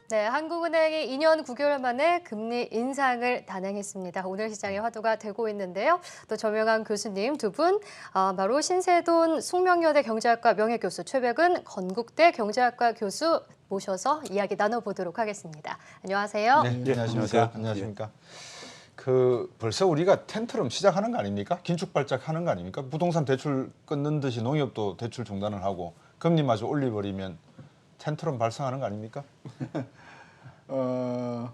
네, 한국은행이 2년 9개월 만에 금리 인상을 단행했습니다. 오늘 시장의 화두가 되고 있는데요. 또 저명한 교수님 두 분, 바로 신세돈 숙명여대 경제학과 명예교수, 최백은 건국대 경제학과 교수 모셔서 이야기 나눠보도록 하겠습니다. 안녕하세요. 네, 안녕하십니까. 안녕하십니까. 벌써 우리가 텐트럼 시작하는 거 아닙니까? 긴축발작하는 거 아닙니까? 부동산 대출 끊는 듯이 농협도 대출 중단을 하고 금리마저 올려버리면 텐트럼 발생하는 거 아닙니까? 그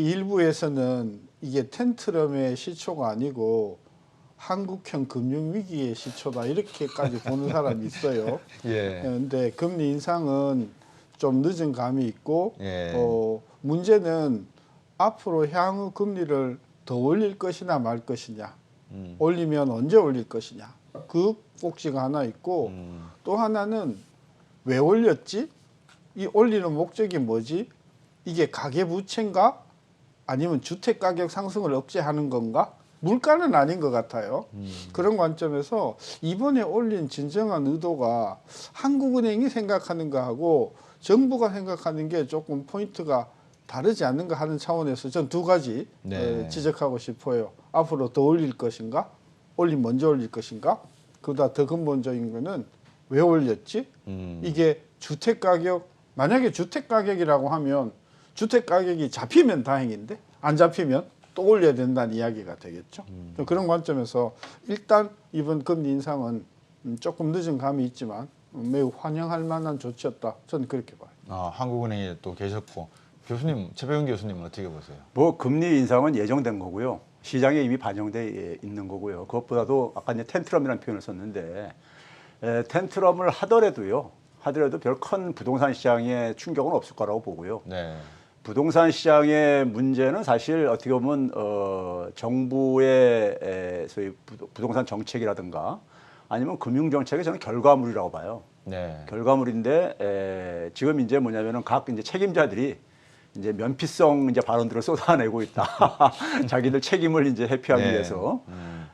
일부에서는 이게 텐트럼의 시초가 아니고 한국형 금융위기의 시초다 이렇게까지 보는 사람이 있어요. 예. 그런데 금리 인상은 좀 늦은 감이 있고 예. 문제는 앞으로 향후 금리를 더 올릴 것이냐 말 것이냐, 올리면 언제 올릴 것이냐, 그 꼭지가 하나 있고 또 하나는 왜 올렸지? 이 올리는 목적이 뭐지? 이게 가계부채인가? 아니면 주택가격 상승을 억제하는 건가? 물가는 아닌 것 같아요. 그런 관점에서 이번에 올린 진정한 의도가 한국은행이 생각하는 거하고 정부가 생각하는 게 조금 포인트가 다르지 않는가 하는 차원에서 전 두 가지 네. 지적하고 싶어요. 앞으로 더 올릴 것인가? 먼저 올릴 것인가? 그보다 더 근본적인 거는 왜 올렸지? 이게 주택가격, 만약에 주택가격이라고 하면 주택가격이 잡히면 다행인데 안 잡히면 또 올려야 된다는 이야기가 되겠죠. 그런 관점에서 일단 이번 금리 인상은 조금 늦은 감이 있지만 매우 환영할 만한 조치였다. 저는 그렇게 봐요. 한국은행에 또 계셨고 교수님, 최백은 교수님은 어떻게 보세요? 뭐 금리 인상은 예정된 거고요. 시장에 이미 반영돼 있는 거고요. 그것보다도 아까 이제 텐트럼이라는 표현을 썼는데 텐트럼을 하더라도 별 큰 부동산 시장에 충격은 없을 거라고 보고요. 네. 부동산 시장의 문제는 사실 어떻게 보면 정부의 소위 부동산 정책이라든가 아니면 금융 정책의 저는 결과물이라고 봐요. 네. 결과물인데 지금 이제 뭐냐면은 각 이제 책임자들이 이제 면피성 이제 발언들을 쏟아내고 있다. 자기들 책임을 이제 회피하기 네. 위해서.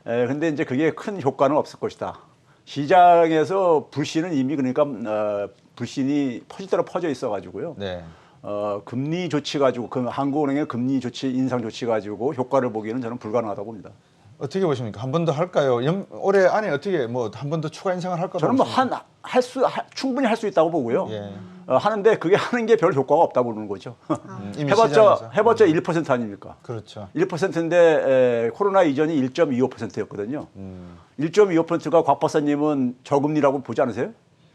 근데 이제 그게 큰 효과는 없을 것이다. 시장에서 불신은 이미 그러니까 불신이 퍼질 대로 퍼져 있어 가지고요. 네. 금리 조치 가지고 한국은행의 금리 조치 인상 조치 가지고 효과를 보기에는 저는 불가능하다고 봅니다. 어떻게 보십니까? 한 번 더 할까요? 올해 안에 어떻게 한 번 더 추가 인상을 할까요? 저는 뭐 충분히 할 수 있다고 보고요. 예. 하는데 그게 하는 게 별 효과가 없다고 보는 거죠. 이미 시장에서. 해봤자 1% 아닙니까? 그렇죠. 1%인데 코로나 이전이 1.25%였거든요. 1.25%가 곽 박사님은 저금리라고 보지 않으세요?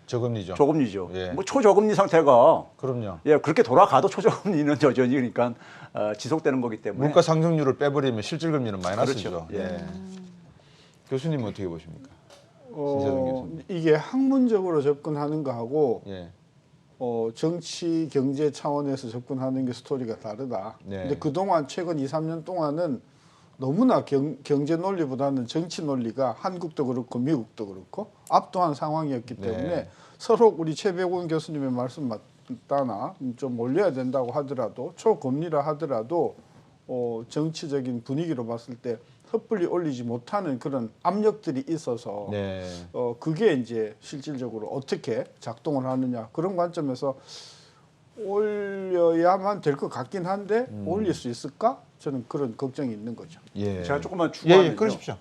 저금리죠. 저금리죠. 예. 뭐 초저금리 상태가 그럼요. 그렇게 돌아가도 초저금리는 여전히 그러니까 지속되는 거기 때문에. 물가 상승률을 빼버리면 실질금리는 마이너스죠. 그렇죠. 예. 교수님은 어떻게 보십니까? 신세동 교수님. 이게 학문적으로 접근하는 거하고 예. 정치 경제 차원에서 접근하는 게 스토리가 다르다. 네. 근데 그동안 최근 2, 3년 동안은 너무나 경제 논리보다는 정치 논리가 한국도 그렇고 미국도 그렇고 압도한 상황이었기 때문에 네. 서로 우리 최백운 교수님의 말씀 맞다나 좀 올려야 된다고 하더라도 초금리라 하더라도 정치적인 분위기로 봤을 때 섣불리 올리지 못하는 그런 압력들이 있어서 네. 그게 이제 실질적으로 어떻게 작동을 하느냐 그런 관점에서 올려야만 될 것 같긴 한데 올릴 수 있을까? 저는 그런 걱정이 있는 거죠. 예. 제가 조금만 추가하면요. 그러십시오.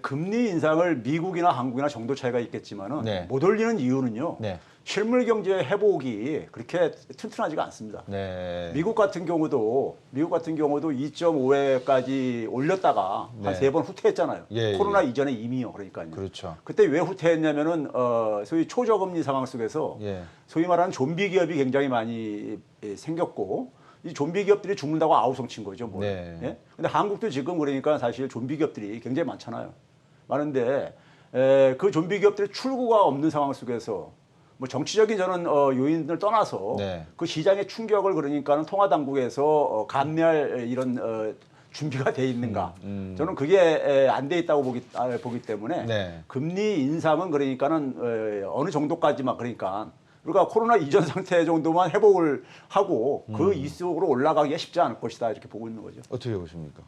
금리 인상을 미국이나 한국이나 정도 차이가 있겠지만은 네. 못 올리는 이유는요. 네. 실물 경제 회복이 그렇게 튼튼하지가 않습니다. 네. 미국 같은 경우도 2.5회까지 올렸다가 네. 한 3번 후퇴했잖아요. 예, 코로나 예. 이전에 이미요. 그러니까요. 그렇죠. 그때 왜 후퇴했냐면은 소위 초저금리 상황 속에서 예. 소위 말하는 좀비 기업이 굉장히 많이 생겼고 이 좀비 기업들이 죽는다고 아우성친 거죠. 뭐. 네. 예? 근데 한국도 지금 그러니까 사실 좀비 기업들이 굉장히 많잖아요. 많은데 그 좀비 기업들의 출구가 없는 상황 속에서 뭐 정치적인 저는 요인을 떠나서 네. 그 시장의 충격을 그러니까는 통화 당국에서 감내할 이런 준비가 돼 있는가? 저는 그게 안 돼 있다고 보기 때문에 네. 금리 인상은 그러니까는 어느 정도까지만 그러니까 코로나 이전 상태 정도만 회복을 하고 그 이속으로 올라가기가 쉽지 않을 것이다 이렇게 보고 있는 거죠. 어떻게 보십니까?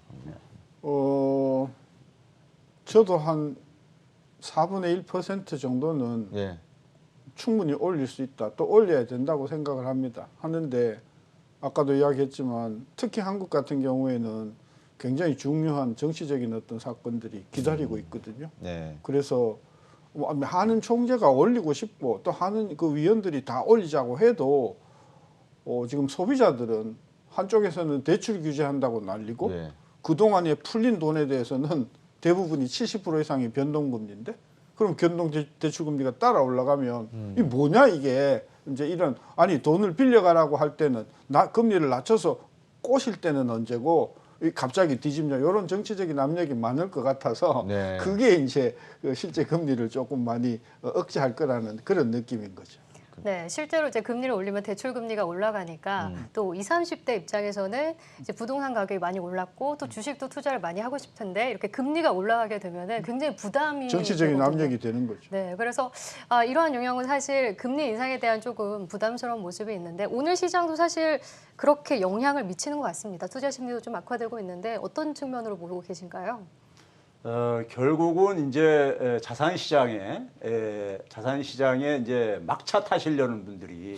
저도 한 4분의 1% 정도는 예. 충분히 올릴 수 있다. 또 올려야 된다고 생각을 합니다. 하는데 아까도 이야기했지만 특히 한국 같은 경우에는 굉장히 중요한 정치적인 어떤 사건들이 기다리고 있거든요. 네. 그래서 뭐 하는 총재가 올리고 싶고 또 하는 그 위원들이 다 올리자고 해도 지금 소비자들은 한쪽에서는 대출 규제한다고 난리고 네. 그동안에 풀린 돈에 대해서는 대부분이 70% 이상이 변동금리인데 그럼 대출금리가 따라 올라가면 이 뭐냐 이게 이제 이런 아니 돈을 빌려가라고 할 때는 금리를 낮춰서 꼬실 때는 언제고 갑자기 뒤집냐 이런 정치적인 압력이 많을 것 같아서 네. 그게 이제 실제 금리를 조금 많이 억제할 거라는 그런 느낌인 거죠. 네, 실제로 이제 금리를 올리면 대출 금리가 올라가니까 또 20, 30대 입장에서는 이제 부동산 가격이 많이 올랐고 또 주식도 투자를 많이 하고 싶은데 이렇게 금리가 올라가게 되면은 굉장히 부담이 정치적인 되거든요. 압력이 되는 거죠. 네, 그래서 이러한 영향은 사실 금리 인상에 대한 조금 부담스러운 모습이 있는데 오늘 시장도 사실 그렇게 영향을 미치는 것 같습니다. 투자 심리도 좀 악화되고 있는데 어떤 측면으로 보고 계신가요? 결국은 이제 자산 시장에 이제 막차 타시려는 분들이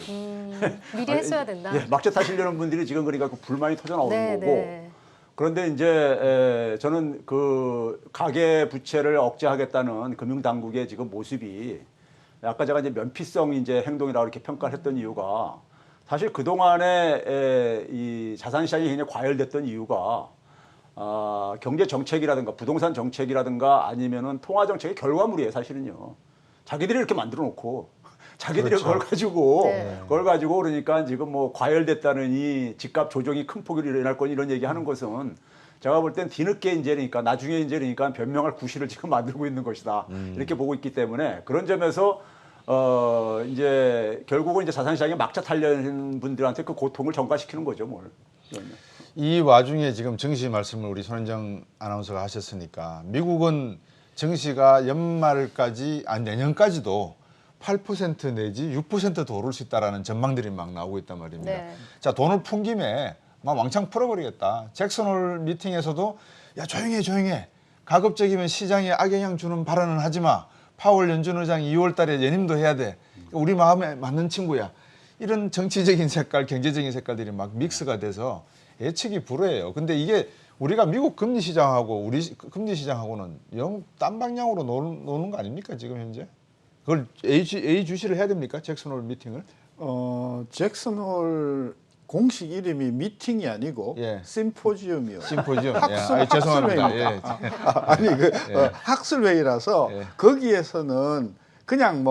미리 했어야 된다. 예, 막차 타시려는 분들이 지금 그러니까 그 불만이 터져 나오는 네, 거고. 네. 그런데 이제 저는 그 가계 부채를 억제하겠다는 금융 당국의 지금 모습이 아까 제가 이제 면피성 이제 행동이라고 이렇게 평가를 했던 이유가 사실 그 동안에 이 자산 시장이 굉장히 과열됐던 이유가 경제 정책이라든가 부동산 정책이라든가 아니면은 통화 정책의 결과물이에요, 사실은요. 자기들이 이렇게 만들어 놓고 자기들이 그렇죠. 그걸 가지고 그러니까 지금 뭐 과열됐다느니 집값 조정이 큰 폭으로 일어날 거니 이런 얘기하는 것은 제가 볼 땐 뒤늦게 이제니까 나중에 이제니까 변명할 구실을 지금 만들고 있는 것이다. 이렇게 보고 있기 때문에 그런 점에서 이제 결국은 이제 자산시장에 막차 타려는 분들한테 그 고통을 전가시키는 거죠, 뭘. 이 와중에 지금 정시 말씀을 우리 손현정 아나운서가 하셨으니까 미국은 정시가 연말까지 내년까지도 8% 내지 6%더 오를 수 있다라는 전망들이 막 나오고 있단 말입니다. 네. 자, 돈을 푼 김에 막 왕창 풀어버리겠다. 잭슨홀 미팅에서도 야 조용해. 가급적이면 시장에 악영향 주는 발언은 하지 마. 파월 연준 의장 2월 달에 연임도 해야 돼. 우리 마음에 맞는 친구야. 이런 정치적인 색깔, 경제적인 색깔들이 막 믹스가 돼서 예측이 불허해요. 근데 이게 우리가 미국 금리 시장하고 우리 금리 시장하고는 영 딴 방향으로 노는 거 아닙니까 지금 현재? 그걸 A 주시를 해야 됩니까 잭슨홀 미팅을? 잭슨홀 공식 이름이 미팅이 아니고 예. 심포지움이요. 심포지움. 죄송합니다. 죄송합니다. 예. 아니 학술회의라서 거기에서는 그냥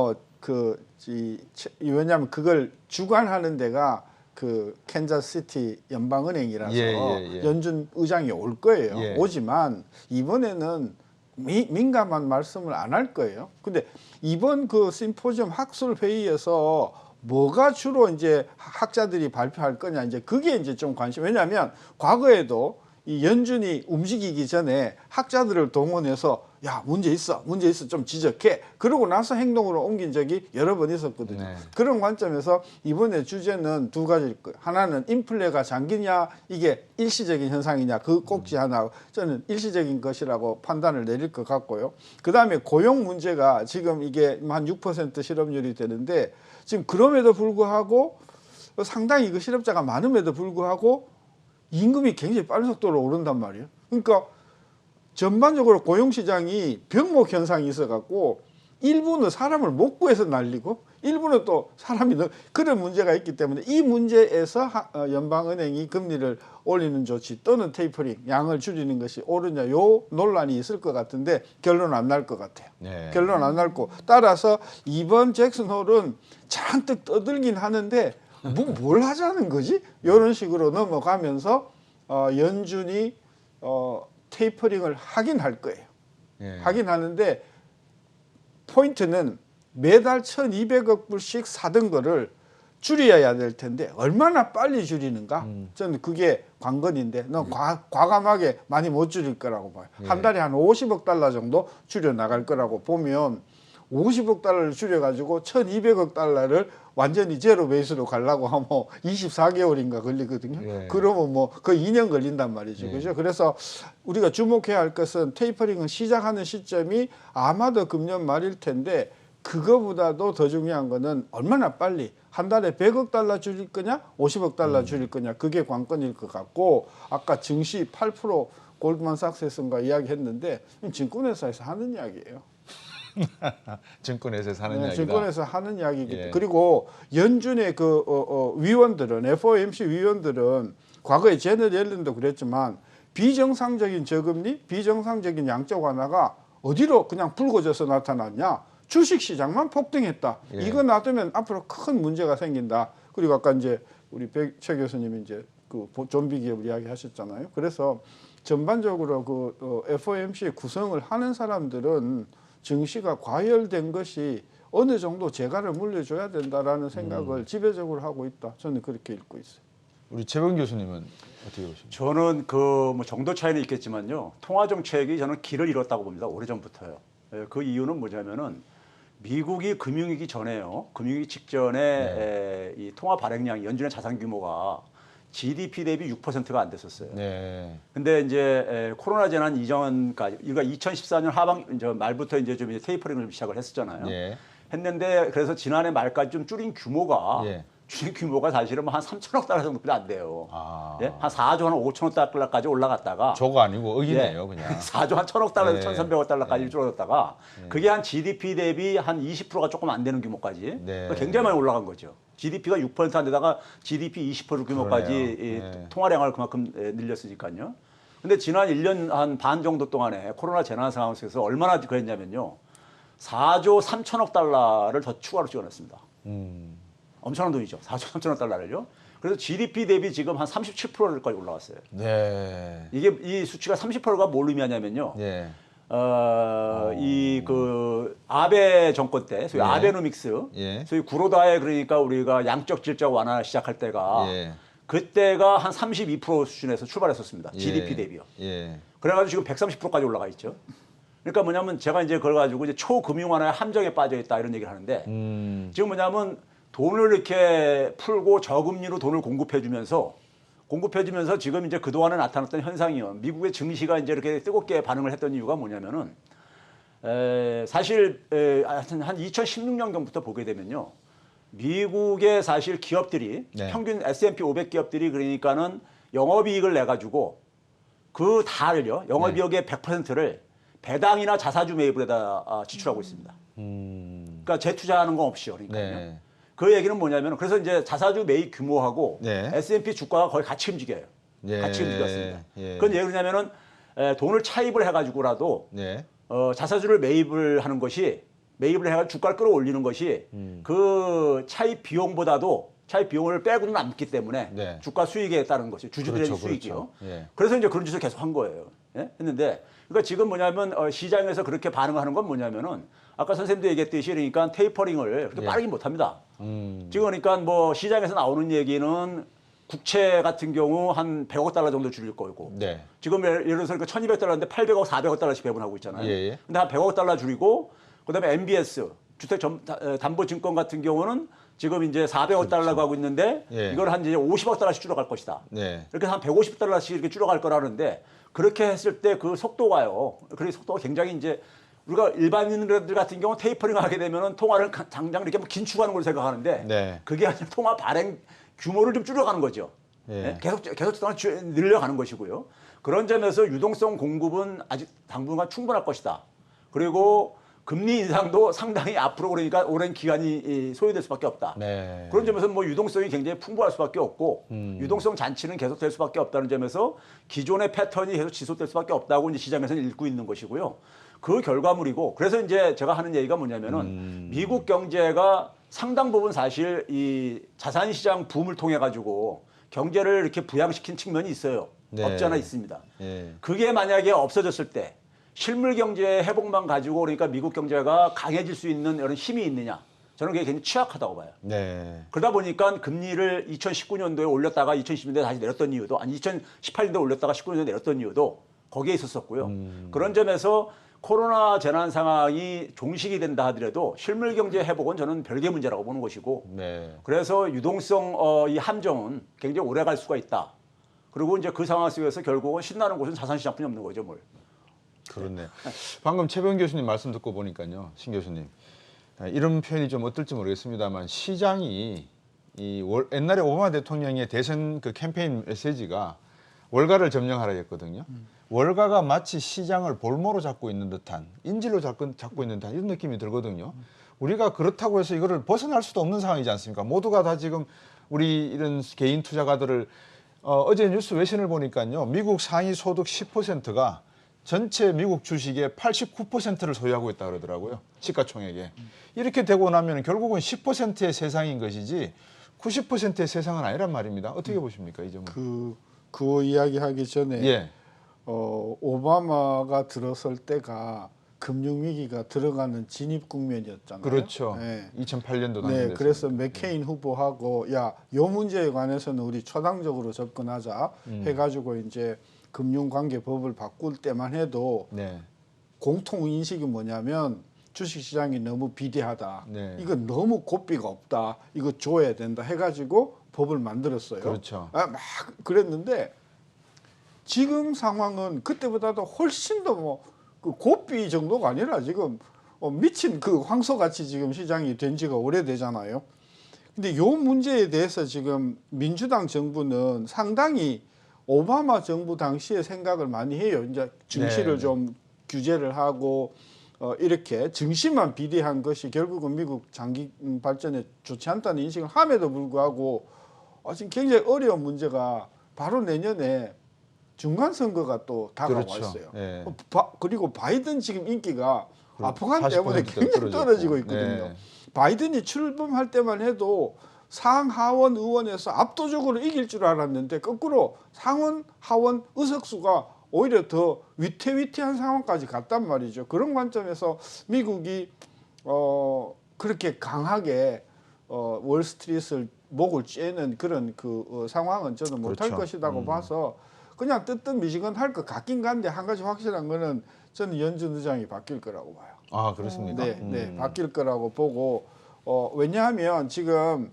왜냐하면 그걸 주관하는 데가 그 캔자스시티 연방은행이라서 연준 의장이 올 거예요. 예. 오지만 이번에는 민감한 말씀을 안 할 거예요. 근데 이번 그 심포지엄 학술 회의에서 뭐가 주로 이제 학자들이 발표할 거냐 이제 그게 이제 좀 관심. 왜냐하면 과거에도 이 연준이 움직이기 전에 학자들을 동원해서 야 문제 있어 좀 지적해. 그러고 나서 행동으로 옮긴 적이 여러 번 있었거든요. 네. 그런 관점에서 이번에 주제는 두 가지일 거예요. 하나는 인플레가 장기냐 이게 일시적인 현상이냐 그 꼭지 하나 저는 일시적인 것이라고 판단을 내릴 것 같고요. 그다음에 고용 문제가 지금 이게 한 6% 실업률이 되는데 지금 그럼에도 불구하고 상당히 그 실업자가 많음에도 불구하고 임금이 굉장히 빠른 속도로 오른단 말이에요. 그러니까 전반적으로 고용시장이 병목 현상이 있어갖고 일부는 사람을 못 구해서 날리고 일부는 또 사람이 그런 문제가 있기 때문에 이 문제에서 연방은행이 금리를 올리는 조치 또는 테이퍼링 양을 줄이는 것이 옳으냐 요 논란이 있을 것 같은데 결론 안 날 것 같아요. 네. 결론 안 날고 따라서 이번 잭슨홀은 잔뜩 떠들긴 하는데 뭘 하자는 거지? 이런 식으로 넘어가면서 연준이 테이퍼링을 하긴 할 거예요. 예. 하긴 하는데 포인트는 매달 1,200억 불씩 사던 거를 줄여야 될 텐데 얼마나 빨리 줄이는가? 저는 그게 관건인데 넌 과감하게 많이 못 줄일 거라고 봐요. 예. 한 달에 한 50억 달러 정도 줄여 나갈 거라고 보면 50억 달러를 줄여가지고 1,200억 달러를 완전히 제로 베이스로 가려고 하면 24개월인가 걸리거든요. 예. 그러면 뭐 거의 2년 걸린단 말이죠. 그죠? 그래서 우리가 주목해야 할 것은 테이퍼링을 시작하는 시점이 아마도 금년 말일 텐데 그거보다도 더 중요한 거는 얼마나 빨리 한 달에 100억 달러 줄일 거냐, 50억 달러 줄일 거냐, 그게 관건일 것 같고, 아까 증시 8% 골드만삭스에서인가 이야기했는데 증권회사에서 하는 이야기예요. 증권회사에서 하는 네, 이야기다. 증권에서 하는 이야기기 때문에. 예. 그리고 연준의 그 위원들은 FOMC 위원들은 과거에 제넷 옐런도 그랬지만 비정상적인 저금리, 비정상적인 양적 완화가 어디로 그냥 불거져서 나타났냐? 주식시장만 폭등했다. 예. 이거 놔두면 앞으로 큰 문제가 생긴다. 그리고 아까 이제 우리 최 교수님이 이제 그 좀비 기업을 이야기하셨잖아요. 그래서 전반적으로 그 FOMC 구성을 하는 사람들은 증시가 과열된 것이 어느 정도 재갈을 물려줘야 된다라는 생각을 지배적으로 하고 있다. 저는 그렇게 읽고 있어요. 우리 최범 교수님은 어떻게 보십니까? 저는 그 뭐 정도 차이는 있겠지만요. 통화 정책이 저는 길을 잃었다고 봅니다. 오래전부터요. 예, 그 이유는 뭐냐면은 미국이 금융위기 전에요. 금융위기 직전에 이 통화 발행량이 연준의 자산 규모가 GDP 대비 6%가 안 됐었어요. 네. 근데 이제 코로나 재난 이전까지, 그러니까 2014년 하반 이제 말부터 이제 좀 테이퍼링을 시작을 했었잖아요. 예. 했는데 그래서 지난해 말까지 좀 줄인 규모가 예. 사실은 한 3천억 달러 정도밖에 안 돼요. 아. 예? 한 4조 한 5천억 달러까지 올라갔다가 조가 아니고 억이네요, 예. 그냥. 4조 한 1천억 달러에서 네. 1,300억 달러까지 줄어들었다가 그게 한 GDP 대비 한 20%가 조금 안 되는 규모까지 네. 그러니까 굉장히 많이 올라간 거죠. GDP가 6% 안 되다가 GDP 20% 규모까지 그러네요. 이 네. 통화량을 그만큼 늘렸으니까요. 근데 지난 1년 한 반 정도 동안에 코로나 재난 상황 속에서 얼마나 그랬냐면요. 4조 3천억 달러를 더 추가로 찍어냈습니다. 엄청난 돈이죠. 4조 3천억 달러를요. 그래서 GDP 대비 지금 한 37%까지 올라왔어요. 네. 이게 이 수치가 30%가 뭘 의미하냐면요. 예. 이 그 아베 정권 때 소위 예. 아베노믹스, 예. 소위 구로다에 그러니까 우리가 양적 질적 완화 시작할 때가 예. 그때가 한 32% 수준에서 출발했었습니다. 예. GDP 대비요. 예. 그래가지고 지금 130%까지 올라가 있죠. 그러니까 뭐냐면 제가 이제 그걸 가지고 이제 초금융 완화의 함정에 빠져 있다 이런 얘기를 하는데 지금 뭐냐면 돈을 이렇게 풀고 저금리로 돈을 공급해주면서 지금 이제 그동안에 나타났던 현상이요. 미국의 증시가 이제 이렇게 뜨겁게 반응을 했던 이유가 뭐냐면은 사실 한 2016년경부터 보게 되면요. 미국의 사실 기업들이 네. 평균 S&P 500 기업들이 그러니까는 영업이익을 내 가지고 그 다를요. 영업이익의 100%를 배당이나 자사주 매입에다 지출하고 있습니다. 그러니까 재투자하는 건 없이요. 그러니까요. 네. 그 얘기는 뭐냐면 그래서 이제 자사주 매입 규모하고 네. S&P 주가가 거의 같이 움직여요. 예. 같이 움직였습니다. 예. 그건 왜 그러냐면은 돈을 차입을 해가지고라도 네. 자사주를 매입을 하는 것이 매입을 해가지고 주가를 끌어올리는 것이 그 차입 비용보다도 차입 비용을 빼고는 남기 때문에 네. 주가 수익에 따른 것이 주주들의 그렇죠, 수익이요. 그렇죠. 예. 그래서 이제 그런 짓을 계속 한 거예요. 예? 했는데 그러니까 지금 뭐냐면 시장에서 그렇게 반응하는 건 뭐냐면은 아까 선생님도 얘기했듯이 그러니까 테이퍼링을 그렇게 예. 빠르게 못 합니다. 지금 그러니까 뭐 시장에서 나오는 얘기는 국채 같은 경우 한 100억 달러 정도 줄일 거고 네. 지금 예를 들어서 1200달러인데 800억, 400억 달러씩 배분하고 있잖아요. 예, 예. 근데 한 100억 달러 줄이고 그다음에 MBS 주택담보증권 같은 경우는 지금 이제 400억 달러 가고 있는데 예. 이걸 한 이제 50억 달러씩 줄여갈 것이다. 네. 이렇게 한 150달러씩 이렇게 줄여갈 거라는데 그렇게 했을 때 그 속도가요. 그 속도가 굉장히 이제 우리가 일반인들 같은 경우 테이퍼링 하게 되면은 통화를 당장 이렇게 뭐 긴축하는 걸로 생각하는데 네. 그게 아니라 통화 발행 규모를 좀 줄여가는 거죠. 예. 네? 계속 동안 늘려가는 것이고요. 그런 점에서 유동성 공급은 아직 당분간 충분할 것이다. 그리고 금리 인상도 상당히 앞으로 그러니까 오랜 기간이 소요될 수밖에 없다. 네. 그런 점에서 뭐 유동성이 굉장히 풍부할 수밖에 없고 유동성 잔치는 계속될 수밖에 없다는 점에서 기존의 패턴이 계속 지속될 수밖에 없다고 이제 시장에서는 읽고 있는 것이고요. 그 결과물이고 그래서 이제 제가 하는 얘기가 뭐냐면은 미국 경제가 상당 부분 사실 이 자산 시장 붐을 통해 가지고 경제를 이렇게 부양시킨 측면이 있어요. 네. 없지 않아 있습니다. 예. 그게 만약에 없어졌을 때 실물 경제 회복만 가지고 그러니까 미국 경제가 강해질 수 있는 이런 힘이 있느냐? 저는 그게 굉장히 취약하다고 봐요. 네. 그러다 보니까 금리를 2019년도에 올렸다가 2020년도에 다시 내렸던 이유도 아니 2018년도에 올렸다가 19년도에 내렸던 이유도 거기에 있었었고요. 그런 점에서 코로나 재난 상황이 종식이 된다 하더라도 실물 경제 회복은 저는 별개 문제라고 보는 것이고 네. 그래서 유동성 이 함정은 굉장히 오래 갈 수가 있다. 그리고 이제 그 상황 속에서 결국은 신나는 곳은 자산시장뿐이 없는 거죠, 뭘. 그렇네. 방금 최병 교수님 말씀 듣고 보니까요, 신 교수님. 이런 표현이 좀 어떨지 모르겠습니다만 시장이 옛날에 오바마 대통령의 대선 그 캠페인 메시지가 월가를 점령하라 했거든요. 월가가 마치 시장을 볼모로 잡고 있는 듯한 인질로 잡고 있는 듯한 이런 느낌이 들거든요. 우리가 그렇다고 해서 이거를 벗어날 수도 없는 상황이지 않습니까? 모두가 다 지금 우리 이런 개인 투자가들을 어제 뉴스 외신을 보니까요. 미국 상위 소득 10%가 전체 미국 주식의 89%를 소유하고 있다 그러더라고요. 시가총액에. 이렇게 되고 나면 결국은 10%의 세상인 것이지 90%의 세상은 아니란 말입니다. 어떻게 보십니까, 이 점은? 그 이야기하기 전에 예. 오바마가 들어설 때가 금융위기가 들어가는 진입 국면이었잖아요. 그렇죠. 네. 2008년도 네, 그래서 맥케인 후보하고 요 문제에 관해서는 우리 초당적으로 접근하자 해가지고 이제 금융관계법을 바꿀 때만 해도 네. 공통 인식이 뭐냐면 주식시장이 너무 비대하다. 네. 이거 너무 고삐가 없다. 이거 줘야 된다 해가지고 법을 만들었어요. 그렇죠. 막 그랬는데 지금 상황은 그때보다도 훨씬 더 그 고삐 정도가 아니라 지금 미친 그 황소같이 지금 시장이 된 지가 오래되잖아요. 근데 요 문제에 대해서 지금 민주당 정부는 상당히 오바마 정부 당시에 생각을 많이 해요. 이제 증시를 네. 좀 규제를 하고 이렇게 증시만 비대한 것이 결국은 미국 장기 발전에 좋지 않다는 인식을 함에도 불구하고 지금 굉장히 어려운 문제가 바로 내년에 중간 선거가 또 다가와 그렇죠. 있어요. 네. 그리고 바이든 지금 인기가 그럼 아프간 때문에 40% 굉장히 떨어지고 있거든요. 네. 바이든이 출범할 때만 해도 상하원 의원에서 압도적으로 이길 줄 알았는데 거꾸로 상원 하원 의석수가 오히려 더 위태위태한 상황까지 갔단 말이죠. 그런 관점에서 미국이 그렇게 강하게 월스트리트를 목을 쬐는 그런 상황은 저는 못할 그렇죠. 것이라고 봐서 그냥 뜨뜻미지근 할 것 같긴 한데 한 가지 확실한 거는 저는 연준 의장이 바뀔 거라고 봐요. 아, 그렇습니까? 네, 네, 바뀔 거라고 보고 왜냐하면 지금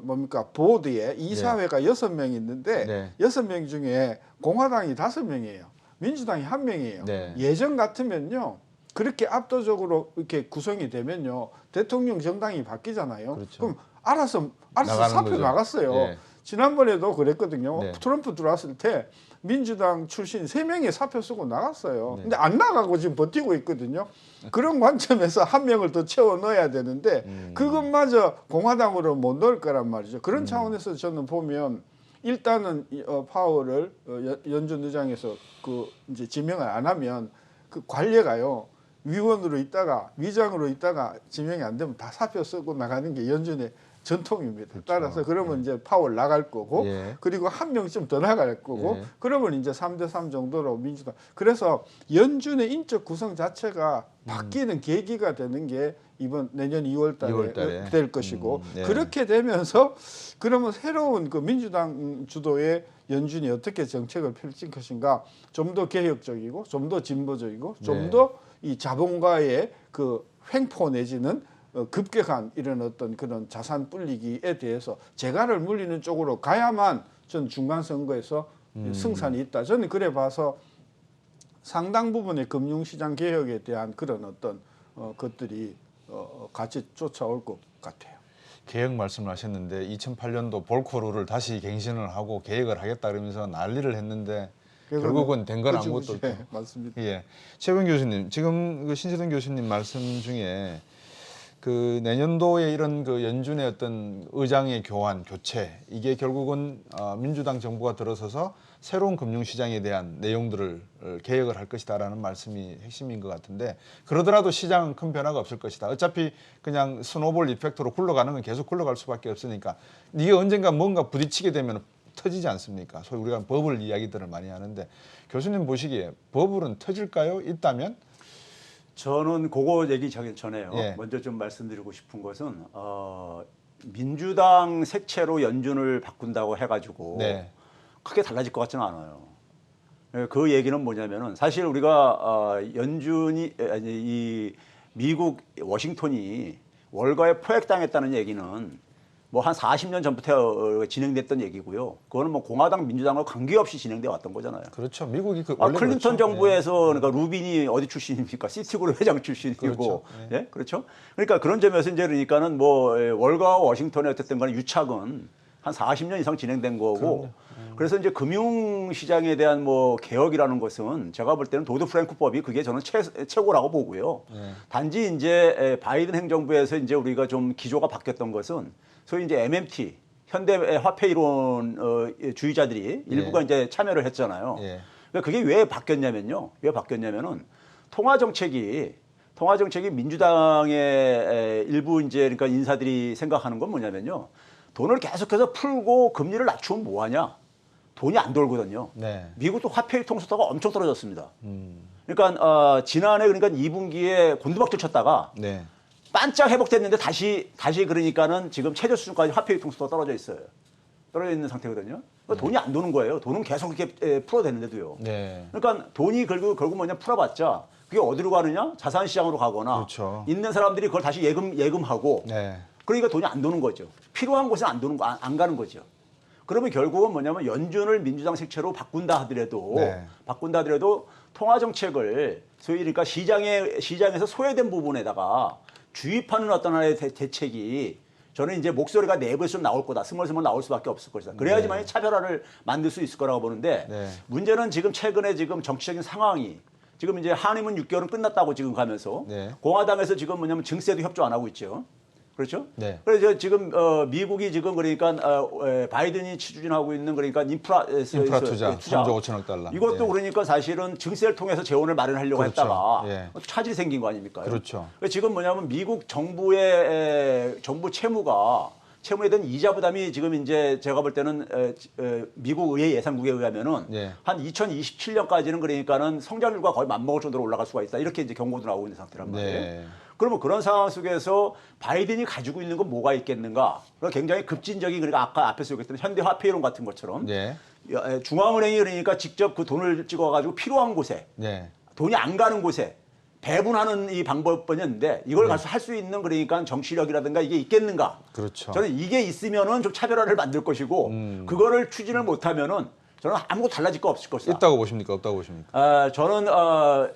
뭡니까 보드에 이사회가 6명 있는데 네. 6명 중에 공화당이 5명이에요. 민주당이 1명이에요. 네. 예전 같으면요. 그렇게 압도적으로 이렇게 구성이 되면요. 대통령 정당이 바뀌잖아요. 그렇죠. 그럼 알아서 나가는 사표 거죠. 나갔어요. 네. 지난번에도 그랬거든요. 네. 트럼프 들어왔을 때 민주당 출신 3명이 사표 쓰고 나갔어요. 네. 근데 안 나가고 지금 버티고 있거든요. 그런 관점에서 1명을 더 채워 넣어야 되는데 그것마저 공화당으로 못 넣을 거란 말이죠. 그런 차원에서 저는 보면 일단은 파월을 연준 의장에서 이제 지명을 안 하면 그 관례가요. 위원으로 있다가 위장으로 있다가 지명이 안 되면 다 사표 쓰고 나가는 게 연준의 전통입니다. 그렇죠. 따라서 그러면 이제 파월 나갈 거고 예. 그리고 1명쯤 더 나갈 거고 예. 그러면 이제 3대3 정도로 민주당. 그래서 연준의 인적 구성 자체가 바뀌는 계기가 되는 게 내년 2월 달에 될 것이고 네. 그렇게 되면서 그러면 새로운 그 민주당 주도의 연준이 어떻게 정책을 펼칠 것인가 좀 더 개혁적이고 좀 더 진보적이고 좀 더 이 자본가의 그 횡포 내지는 급격한 이런 어떤 그런 자산 불리기에 대해서 재갈을 물리는 쪽으로 가야만 전 중간 선거에서 승산이 있다. 저는 그래 봐서 상당 부분의 금융시장 개혁에 대한 그런 어떤 것들이 같이 쫓아올 것 같아요. 개혁 말씀을 하셨는데 2008년도 볼코루를 다시 갱신을 하고 개혁을 하겠다 그러면서 난리를 했는데 결국은 된 건 아무것도 없고. 네, 맞습니다. 예, 최병 교수님, 지금 그 신세동 교수님 말씀 중에 그 내년도에 이런 그 연준의 어떤 의장의 교체 이게 결국은 민주당 정부가 들어서서 새로운 금융시장에 대한 내용들을 개혁을 할 것이다라는 말씀이 핵심인 것 같은데 그러더라도 시장은 큰 변화가 없을 것이다. 어차피 그냥 스노볼 이펙트로 굴러가는 건 계속 굴러갈 수밖에 없으니까 이게 언젠가 뭔가 부딪히게 되면 터지지 않습니까? 소위 우리가 버블 이야기들을 많이 하는데 교수님 보시기에 버블은 터질까요? 있다면? 저는 그거 얘기 전에요. 예. 먼저 좀 말씀드리고 싶은 것은 민주당 색채로 연준을 바꾼다고 해가지고 네. 크게 달라질 것 같지는 않아요. 그 얘기는 뭐냐면은 사실 우리가 연준이 이 미국 워싱턴이 월가에 포획당했다는 얘기는 뭐 한 40년 전부터 진행됐던 얘기고요. 그거는 뭐 공화당, 민주당과 관계없이 진행돼 왔던 거잖아요. 그렇죠. 미국이 원래 클린턴 그렇죠. 정부에서 그러니까 루빈이 어디 출신입니까? 시티그룹 회장 출신이고, 그렇죠. 예, 그렇죠. 그러니까 그런 점에서 이제 그러니까는 뭐 월가와 워싱턴의 어쨌든 간에 유착은 한 40년 이상 진행된 거고, 그래서 이제 금융시장에 대한 뭐 개혁이라는 것은 제가 볼 때는 도드 프랭크법이 그게 저는 최고라고 보고요. 단지 이제 바이든 행정부에서 이제 우리가 좀 기조가 바뀌었던 것은 소위 이제 MMT 현대 화폐 이론 주의자들이 일부가 이제 참여를 했잖아요. 예. 그러니까 그게 왜 바뀌었냐면요. 왜 바뀌었냐면은 통화 정책이 민주당의 일부 이제 그러니까 인사들이 생각하는 건 뭐냐면요. 돈을 계속해서 풀고 금리를 낮추면 뭐하냐? 돈이 안 돌거든요. 네. 미국도 화폐 유통 속도가 엄청 떨어졌습니다. 그러니까 지난해 그러니까 2분기에 곤두박질 쳤다가 네. 반짝 회복됐는데 다시 그러니까는 지금 최저 수준까지 화폐 유통 속도가 떨어져 있어요. 떨어져 있는 상태거든요. 그러니까 돈이 안 도는 거예요. 돈은 계속 이렇게 풀어대는데도요. 네. 그러니까 돈이 결국 뭐냐 풀어봤자 그게 어디로 가느냐? 자산 시장으로 가거나 그렇죠. 있는 사람들이 그걸 다시 예금하고 네. 그러니까 돈이 안 도는 거죠. 필요한 곳에 안 가는 거죠. 그러면 결국은 뭐냐면 연준을 민주당 색채로 바꾼다 하더라도 통화 정책을 소위 그러니까 시장에서 소외된 부분에다가 주입하는 어떤 하나의 대책이 저는 이제 목소리가 내부에서 좀 나올 거다. 스멀스멀 나올 수밖에 없을 것이다. 그래야지만 차별화를 만들 수 있을 거라고 보는데 네. 문제는 지금 최근에 지금 정치적인 상황이 지금 이제 한의문 6개월은 끝났다고 지금 가면서 네. 공화당에서 지금 뭐냐면 증세도 협조 안 하고 있죠. 그렇죠? 네. 그래서 지금 미국이 지금 그러니까 바이든이 추진하고 있는 그러니까 인프라 투자 3조 5천억 달러. 이것도 예. 그러니까 사실은 증세를 통해서 재원을 마련하려고 그렇죠. 했다가 예. 차질이 생긴 거 아닙니까? 그렇죠. 지금 뭐냐면 미국 정부의 정부 채무에 대한 이자 부담이 지금 이제 제가 볼 때는 미국 의회 예산국에 의하면은 예. 한 2027년까지는 그러니까는 성장률과 거의 맞먹을 정도로 올라갈 수가 있다. 이렇게 이제 경고도 나오고 있는 상태란 말이에요. 네. 그러면 그런 상황 속에서 바이든이 가지고 있는 건 뭐가 있겠는가? 그러니까 굉장히 급진적인 그러니까 아까 앞에서 얘기했던 현대 화폐 이론 같은 것처럼 네. 중앙은행이 그러니까 직접 그 돈을 찍어가지고 필요한 곳에 네. 돈이 안 가는 곳에 배분하는 이 방법뿐이었는데 이걸 가서 할 수 있는 그러니까 정치력이라든가 이게 있겠는가? 그렇죠. 저는 이게 있으면은 좀 차별화를 만들 것이고 그거를 추진을 못하면은 저는 아무것도 달라질 거 없을 것이다. 있다고 보십니까? 없다고 보십니까? 저는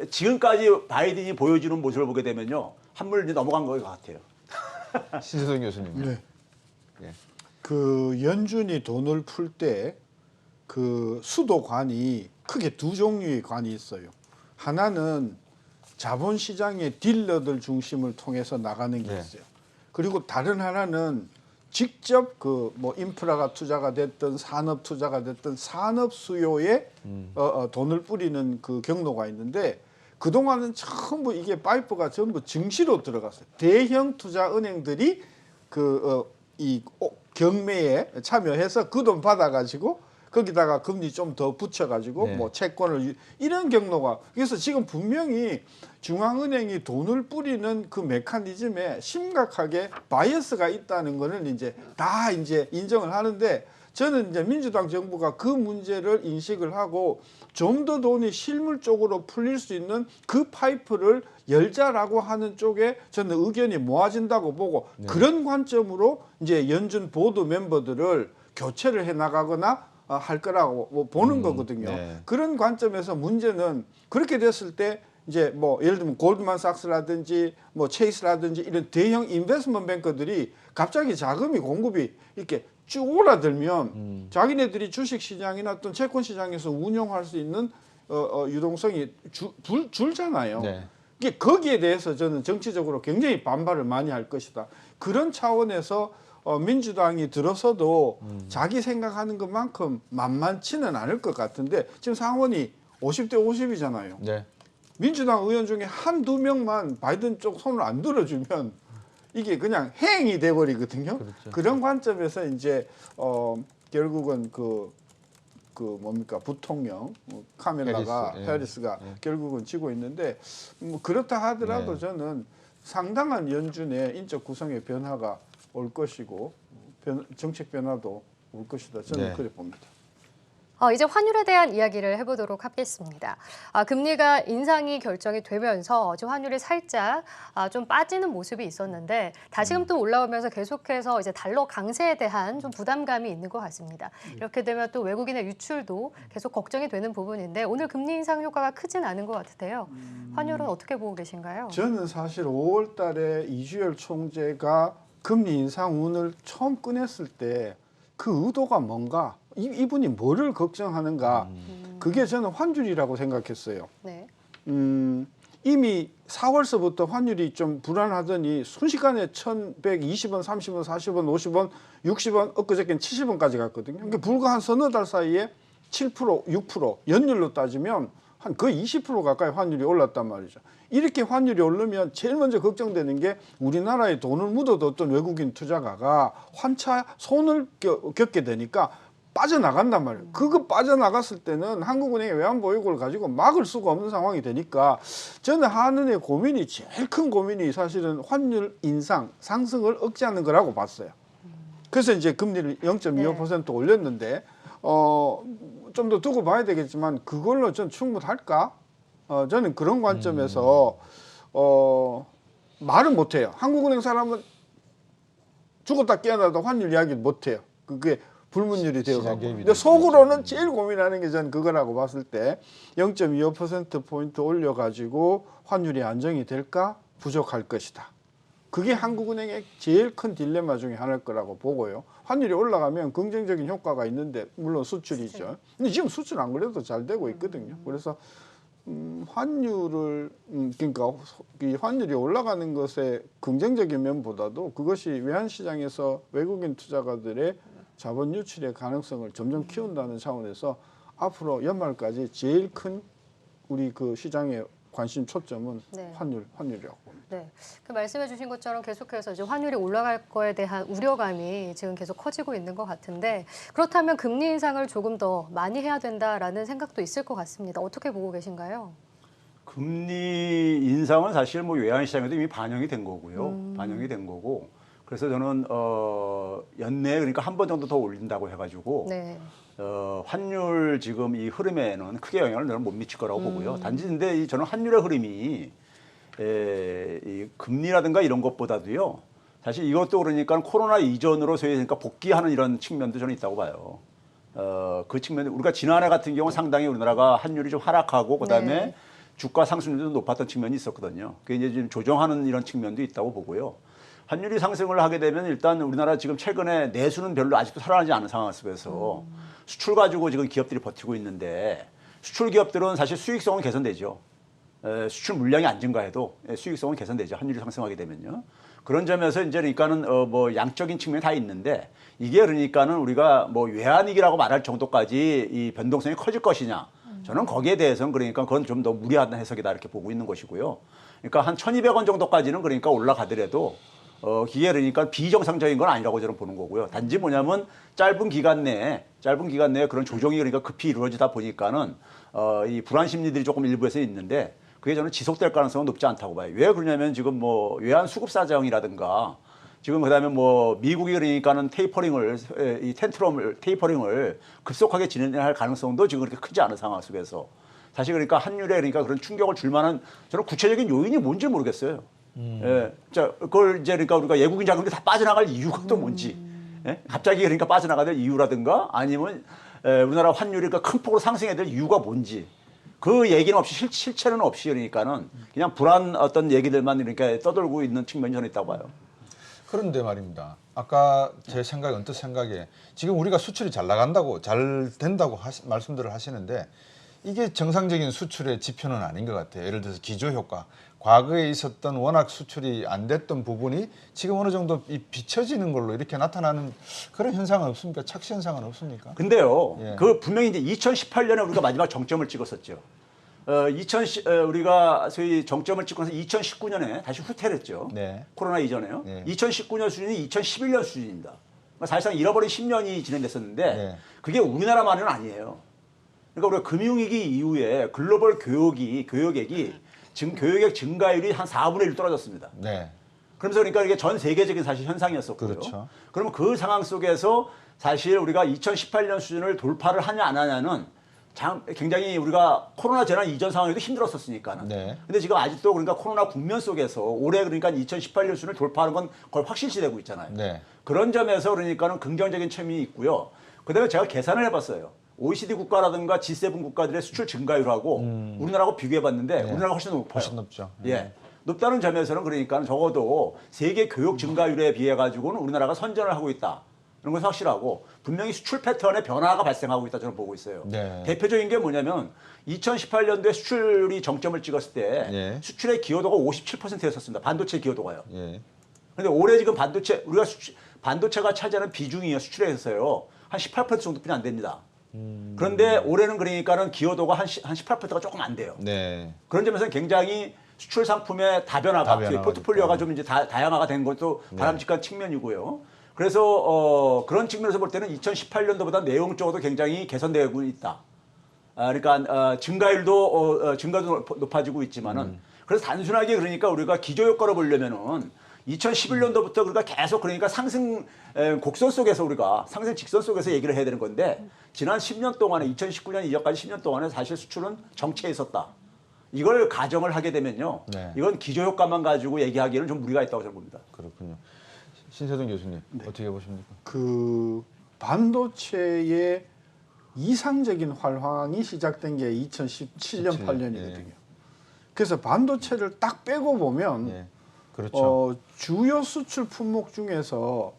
지금까지 바이든이 보여주는 모습을 보게 되면요 한물 이제 넘어간 것 같아요. 신세동 교수님. 네. 예. 그 연준이 돈을 풀 때 그 수도관이 크게 두 종류의 관이 있어요. 하나는 자본시장의 딜러들 중심을 통해서 나가는 게 네. 있어요. 그리고 다른 하나는 직접 그 뭐 인프라가 투자가 됐든 산업 투자가 됐든 산업 수요에 돈을 뿌리는 그 경로가 있는데 그동안은 전부 이게 파이프가 전부 증시로 들어갔어요. 대형 투자 은행들이 이 경매에 참여해서 그 돈 받아가지고 거기다가 금리 좀 더 붙여가지고 네. 뭐 채권을 이런 경로가 그래서 지금 분명히 중앙은행이 돈을 뿌리는 그 메커니즘에 심각하게 바이어스가 있다는 거는 이제 다 이제 인정을 하는데 저는 이제 민주당 정부가 그 문제를 인식을 하고 좀 더 돈이 실물 쪽으로 풀릴 수 있는 그 파이프를 열자라고 하는 쪽에 저는 의견이 모아진다고 보고 네. 그런 관점으로 이제 연준 보드 멤버들을 교체를 해 나가거나 할 거라고 보는 거거든요. 네. 그런 관점에서 문제는 그렇게 됐을 때 이제 뭐 예를 들면 골드만삭스라든지 뭐 체이스라든지 이런 대형 인베스트먼트 뱅커들이 갑자기 자금이 공급이 이렇게 쭉 오라들면 자기네들이 주식 시장이나 어떤 채권 시장에서 운용할 수 있는 유동성이 줄잖아요. 네. 이게 거기에 대해서 저는 정치적으로 굉장히 반발을 많이 할 것이다. 그런 차원에서 민주당이 들어서도 자기 생각하는 것만큼 만만치는 않을 것 같은데 지금 상원이 50대 50이잖아요. 네. 민주당 의원 중에 한두 명만 바이든 쪽 손을 안 들어주면 이게 그냥 해행이 돼버리거든요. 그렇죠. 그런 관점에서 이제 결국은 그 뭡니까 부통령 카멜라가 해리스가 결국은 지고 있는데 뭐 그렇다 하더라도 네. 저는 상당한 연준의 인적 구성의 변화가 올 것이고 정책 변화도 올 것이다. 저는 네. 그래 봅니다. 이제 환율에 대한 이야기를 해보도록 하겠습니다. 금리가 인상이 결정이 되면서 지금 환율이 살짝 좀 빠지는 모습이 있었는데 다시금 또 올라오면서 계속해서 이제 달러 강세에 대한 좀 부담감이 있는 것 같습니다. 이렇게 되면 또 외국인의 유출도 계속 걱정이 되는 부분인데 오늘 금리 인상 효과가 크진 않은 것 같은데요. 환율은 어떻게 보고 계신가요? 저는 사실 5월 달에 이주열 총재가 금리 인상 운을 처음 꺼냈을 때 그 의도가 뭔가, 이분이 뭐를 걱정하는가, 그게 저는 환율이라고 생각했어요. 네. 이미 4월서부터 환율이 좀 불안하더니 순식간에 1,120원, 30원, 40원, 50원, 60원, 엊그저께는 70원까지 갔거든요. 그러니까 불과 한 서너 달 사이에 7%, 6%, 연율로 따지면 한 거의 20% 가까이 환율이 올랐단 말이죠. 이렇게 환율이 오르면 제일 먼저 걱정되는 게 우리나라에 돈을 묻어뒀던 외국인 투자가가 환차 손을 겪게 되니까 빠져나간단 말이에요. 그거 빠져나갔을 때는 한국은행의 외환보유고를 가지고 막을 수가 없는 상황이 되니까 저는 한은의 고민이, 제일 큰 고민이 사실은 환율 인상, 상승을 억제하는 거라고 봤어요. 그래서 이제 금리를 0.25% 올렸는데 좀 더 두고 봐야 되겠지만 그걸로 전 충분할까? 저는 그런 관점에서 말은 못해요. 한국은행 사람은 죽었다 깨어나도 환율 이야기를 못해요. 그게 불문율이 되어가고. 근데 속으로는 제일 고민하는 게 저는 그거라고 봤을 때 0.25%포인트 올려가지고 환율이 안정이 될까? 부족할 것이다. 그게 한국은행의 제일 큰 딜레마 중에 하나일 거라고 보고요. 환율이 올라가면 긍정적인 효과가 있는데 물론 수출이죠. 근데 지금 수출 안 그래도 잘 되고 있거든요. 그래서 환율을 그러니까 이 환율이 올라가는 것의 긍정적인 면보다도 그것이 외환시장에서 외국인 투자가들의 자본 유출의 가능성을 점점 키운다는 차원에서 앞으로 연말까지 제일 큰 우리 그 시장의 관심 초점은 네. 환율이라고 봅니다. 네, 그 말씀해주신 것처럼 계속해서 이제 환율이 올라갈 거에 대한 우려감이 지금 계속 커지고 있는 것 같은데 그렇다면 금리 인상을 조금 더 많이 해야 된다라는 생각도 있을 것 같습니다. 어떻게 보고 계신가요? 금리 인상은 사실 뭐 외환시장에도 이미 반영이 된 거고요. 반영이 된 거고. 그래서 저는 연내에 그러니까 한 번 정도 더 올린다고 해가지고 네. 환율 지금 이 흐름에는 크게 영향을 저는 못 미칠 거라고 보고요. 단지 근데 저는 환율의 흐름이 이 금리라든가 이런 것보다도요. 사실 이것도 그러니까 코로나 이전으로 소위 그러니까 복귀하는 이런 측면도 저는 있다고 봐요. 그 측면에 우리가 지난해 같은 경우 상당히 우리나라가 환율이 좀 하락하고 그다음에 네. 주가 상승률도 높았던 측면이 있었거든요. 그게 이제 지금 조정하는 이런 측면도 있다고 보고요. 환율이 상승을 하게 되면 일단 우리나라 지금 최근에 내수는 별로 아직도 살아나지 않은 상황 속에서 수출 가지고 지금 기업들이 버티고 있는데 수출 기업들은 사실 수익성은 개선되죠. 수출 물량이 안 증가해도 수익성은 개선되죠. 환율이 상승하게 되면요. 그런 점에서 이제 그러니까는 뭐 양적인 측면이 다 있는데 이게 그러니까는 우리가 뭐 외환위기라고 말할 정도까지 이 변동성이 커질 것이냐. 저는 거기에 대해서는 그러니까 그건 좀 더 무리한 해석이다 이렇게 보고 있는 것이고요. 그러니까 한 1,200원 정도까지는 그러니까 올라가더라도 기계 그러니까 비정상적인 건 아니라고 저는 보는 거고요. 단지 뭐냐면 짧은 기간 내에 그런 조정이 그러니까 급히 이루어지다 보니까는 이 불안 심리들이 조금 일부에서 있는데 그게 저는 지속될 가능성은 높지 않다고 봐요. 왜 그러냐면 지금 뭐 외환 수급 사정이라든가 지금 그다음에 뭐 미국이 그러니까는 테이퍼링을 급속하게 진행할 가능성도 지금 그렇게 크지 않은 상황 속에서 사실 그러니까 환율에 그러니까 그런 충격을 줄 만한 저는 구체적인 요인이 뭔지 모르겠어요. 예, 자, 그걸 이제 그러니까 우리가 외국인 자금이 다 빠져나갈 이유가 또 뭔지, 예? 갑자기 그러니까 빠져나가야 될 이유라든가 아니면 우리나라 환율이 그러니까 큰 폭으로 상승해야 될 이유가 뭔지 그 얘기는 없이 실체는 없이 그러니까는 그냥 불안 어떤 얘기들만 그러니까 떠돌고 있는 측면이 저는 있다고 봐요. 그런데 말입니다. 아까 제 생각에 언뜻 생각에 지금 우리가 수출이 잘 나간다고 잘 된다고 말씀들을 하시는데 이게 정상적인 수출의 지표는 아닌 것 같아요. 예를 들어서 기저 효과. 과거에 있었던 워낙 수출이 안 됐던 부분이 지금 어느 정도 비춰지는 걸로 이렇게 나타나는 그런 현상은 없습니까? 착시 현상은 없습니까? 근데요, 예. 그 분명히 이제 2018년에 우리가 마지막 정점을 찍었었죠. 우리가 소위 정점을 찍고서 2019년에 다시 후퇴를 했죠. 네. 코로나 이전에요. 네. 2019년 수준이 2011년 수준입니다. 그러니까 사실상 잃어버린 10년이 진행됐었는데 네. 그게 우리나라만은 아니에요. 그러니까 우리가 금융위기 이후에 글로벌 교역액이 지금 교역액 증가율이 한 4분의 1 떨어졌습니다. 네. 그러면서 그러니까 이게 전 세계적인 사실 현상이었었고요. 그렇죠. 그러면 그 상황 속에서 사실 우리가 2018년 수준을 돌파를 하냐 안 하냐는 굉장히 우리가 코로나 재난 이전 상황에도 힘들었었으니까는. 네. 근데 지금 아직도 그러니까 코로나 국면 속에서 올해 그러니까 2018년 수준을 돌파하는 건 거의 확실시되고 있잖아요. 네. 그런 점에서 그러니까는 긍정적인 측면이 있고요. 그다음에 제가 계산을 해봤어요. OECD 국가라든가 G7 국가들의 수출 증가율하고 우리나라하고 비교해봤는데 우리나라가 훨씬 높아요. 훨씬 높죠. 예. 높다는 점에서는 그러니까 적어도 세계 교육 증가율에 비해 가지고는 우리나라가 선전을 하고 있다. 이런 건 확실하고 분명히 수출 패턴에 변화가 발생하고 있다 저는 보고 있어요. 네. 대표적인 게 뭐냐면 2018년도에 수출이 정점을 찍었을 때 예. 수출의 기여도가 57%였었습니다. 반도체 기여도가요. 예. 근데 올해 지금 우리가 반도체가 차지하는 비중이 수출에 있어서요. 한 18% 정도뿐이 안 됩니다. 그런데 올해는 그러니까는 기여도가 한 18%가 조금 안 돼요. 네. 그런 점에서는 굉장히 수출 상품의 다변화가 포트폴리오가 좀 이제 다양화가 된 것도 바람직한 측면이고요. 그래서 그런 측면에서 볼 때는 2018년도보다 내용적으로 굉장히 개선되고 있다. 그러니까 증가도 높아지고 있지만은 그래서 단순하게 그러니까 우리가 기저 효과로 보려면은 2011년도부터 그러니까 계속 그러니까 상승 곡선 속에서 우리가 상승 직선 속에서 얘기를 해야 되는 건데 지난 10년 동안에 2019년 이전까지 10년 동안에 사실 수출은 정체해 있었다. 이걸 가정을 하게 되면요. 네. 이건 기저 효과만 가지고 얘기하기에는 좀 무리가 있다고 저는 봅니다. 그렇군요. 신세동 교수님 어떻게 보십니까? 그 반도체의 이상적인 활황이 시작된 게 2017년 8년이거든요. 예. 그래서 반도체를 딱 빼고 보면 예. 그렇죠. 주요 수출 품목 중에서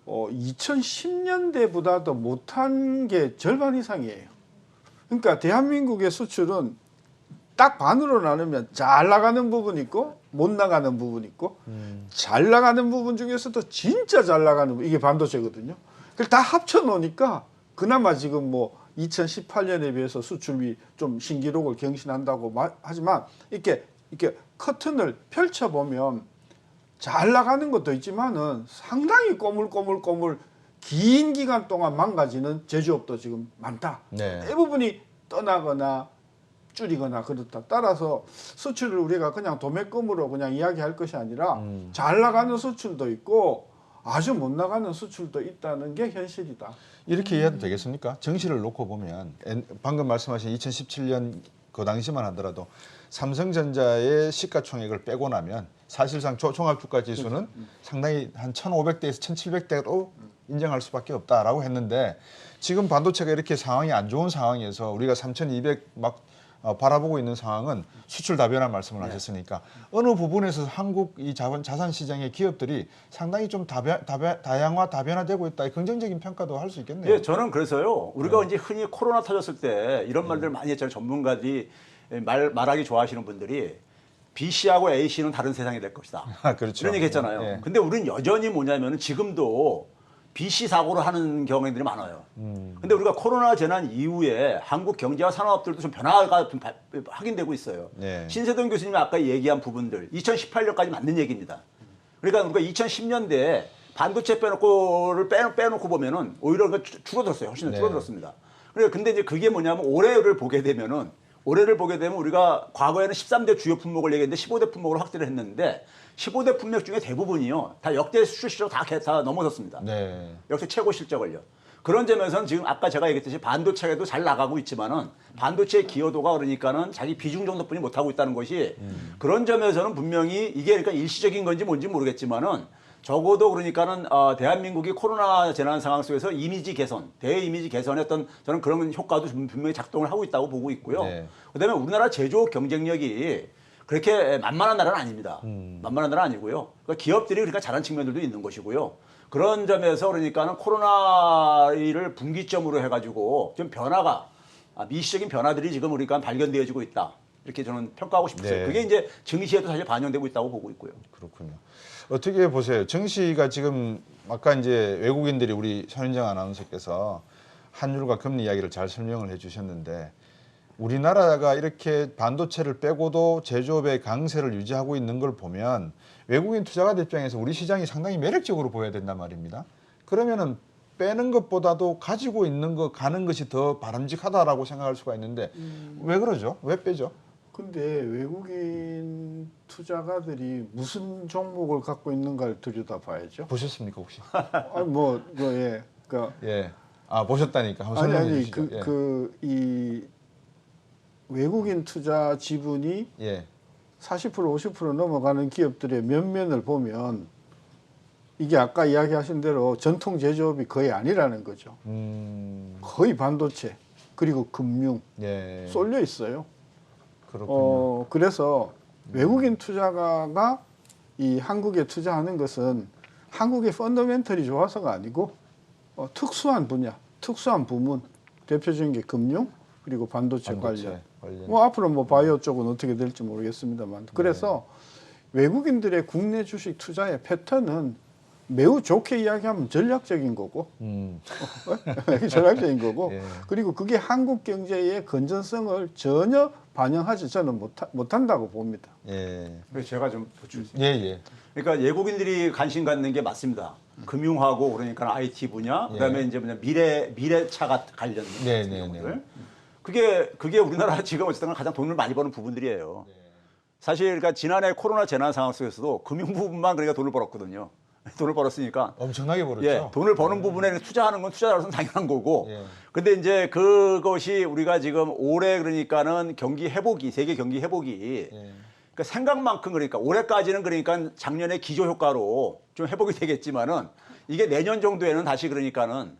2010년대보다도 못한 게 절반 이상이에요. 그러니까 대한민국의 수출은 딱 반으로 나누면 잘 나가는 부분 있고 못 나가는 부분 있고 잘 나가는 부분 중에서도 진짜 잘 나가는 부분, 이게 반도체거든요. 그걸 다 합쳐 놓으니까 그나마 지금 뭐 2018년에 비해서 수출이 좀 신기록을 경신한다고 하지만 이렇게 커튼을 펼쳐 보면 잘 나가는 것도 있지만은 상당히 꼬물꼬물 긴 기간 동안 망가지는 제조업도 지금 많다. 네. 대부분이 떠나거나 줄이거나 그렇다. 따라서 수출을 우리가 그냥 도매금으로 그냥 이야기할 것이 아니라 잘 나가는 수출도 있고 아주 못 나가는 수출도 있다는 게 현실이다. 이렇게 이해해도 되겠습니까? 정시를 놓고 보면 방금 말씀하신 2017년 그 당시만 하더라도 삼성전자의 시가총액을 빼고 나면 사실상 종합주가지수는 상당히 한 1,500대에서 1,700대로 인정할 수밖에 없다라고 했는데 지금 반도체가 이렇게 상황이 안 좋은 상황에서 우리가 3,200 막 바라보고 있는 상황은 수출 다변화 말씀을 하셨으니까 어느 부분에서 한국 이 자산 시장의 기업들이 상당히 좀 다변화되고 있다. 긍정적인 평가도 할 수 있겠네요. 예, 저는 그래서요. 우리가 이제 흔히 코로나 터졌을 때 이런 말들 많이 했잖아요. 전문가들이 말하기 좋아하시는 분들이 B씨하고 A씨는 다른 세상이 될 것이다. 그렇죠. 이런 얘기 했잖아요. 예. 근데 우리는 여전히 뭐냐면 지금도 B씨 사고를 하는 경우들이 많아요. 근데 우리가 코로나 재난 이후에 한국 경제와 산업들도 좀 변화가 좀 확인되고 있어요. 네. 신세동 교수님이 아까 얘기한 부분들 2018년까지 맞는 얘기입니다. 그러니까 우리가 2010년대에 반도체 빼놓고 보면은 오히려 줄어들었어요. 훨씬 네. 줄어들었습니다. 근데 이제 그게 뭐냐면 올해를 보게 되면 우리가 과거에는 13대 주요 품목을 얘기했는데 15대 품목으로 확대를 했는데 15대 품목 중에 대부분이요. 다 역대 수출 실적 다 넘어섰습니다. 네. 역대 최고 실적을요. 그런 점에서는 지금 아까 제가 얘기했듯이 반도체도 잘 나가고 있지만은 반도체의 기여도가 그러니까는 자기 비중 정도뿐이 못하고 있다는 것이 그런 점에서는 분명히 이게 그러니까 일시적인 건지 뭔지 모르겠지만은 적어도 그러니까는 대한민국이 코로나 재난 상황 속에서 이미지 개선, 대이미지 개선의 어떤 저는 그런 효과도 분명히 작동을 하고 있다고 보고 있고요. 네. 그다음에 우리나라 제조업 경쟁력이 그렇게 만만한 나라는 아닙니다. 만만한 나라는 아니고요. 그러니까 기업들이 그러니까 잘한 측면들도 있는 것이고요. 그런 점에서 그러니까는 코로나를 분기점으로 해가지고 좀 미시적인 변화들이 지금 우리가 발견되어지고 있다. 이렇게 저는 평가하고 싶어요. 네. 그게 이제 증시에도 사실 반영되고 있다고 보고 있고요. 그렇군요. 어떻게 보세요? 정시가 지금 아까 이제 외국인들이 우리 손윤정 아나운서께서 환율과 금리 이야기를 잘 설명을 해주셨는데 우리나라가 이렇게 반도체를 빼고도 제조업의 강세를 유지하고 있는 걸 보면 외국인 투자가들 입장에서 우리 시장이 상당히 매력적으로 보여야 된단 말입니다. 그러면은 빼는 것보다도 가지고 있는 거 가는 것이 더 바람직하다라고 생각할 수가 있는데 왜 그러죠? 왜 빼죠? 근데 외국인 투자가들이 무슨 종목을 갖고 있는가를 들여다봐야죠. 보셨습니까 혹시? 아니 예, 그러니까 예. 아 보셨다니까 한번 설명해 주시죠. 이 외국인 투자 지분이 예. 40% 50% 넘어가는 기업들의 면면을 보면 이게 아까 이야기하신 대로 전통 제조업이 거의 아니라는 거죠. 거의 반도체 그리고 금융 예. 쏠려 있어요. 그렇군요. 그래서 외국인 투자가가 이 한국에 투자하는 것은 한국의 펀더멘털이 좋아서가 아니고 특수한 분야, 특수한 부문, 대표적인 게 금융 그리고 반도체 관련. 뭐 앞으로 뭐 바이오 쪽은 어떻게 될지 모르겠습니다만. 그래서 외국인들의 국내 주식 투자의 패턴은 매우 좋게 이야기하면 전략적인 거고, 전략적인 거고, 예. 그리고 그게 한국 경제의 건전성을 전혀 반영하지 저는 못한다고 봅니다. 예. 그래서 제가 좀 보충. 예, 예. 그러니까 외국인들이 관심 갖는 게 맞습니다. 금융하고 그러니까 IT 분야, 그다음에 예. 이제 뭐냐 미래차가 관련 네, 같은 네, 경우들. 그게 우리나라 지금 어쨌든 가장 돈을 많이 버는 부분들이에요. 사실 그러니까 지난해 코로나 재난 상황 속에서도 금융 부분만 그러니까 돈을 벌었거든요. 돈을 벌었으니까 엄청나게 벌었죠. 예, 돈을 버는 부분에 투자하는 건 투자자로서는 당연한 거고. 예. 근데 이제 그것이 우리가 지금 올해 그러니까는 경기 회복이 세계 경기 회복이 예. 그러니까 생각만큼 그러니까 올해까지는 그러니까 작년의 기저 효과로 좀 회복이 되겠지만은 이게 내년 정도에는 다시 그러니까는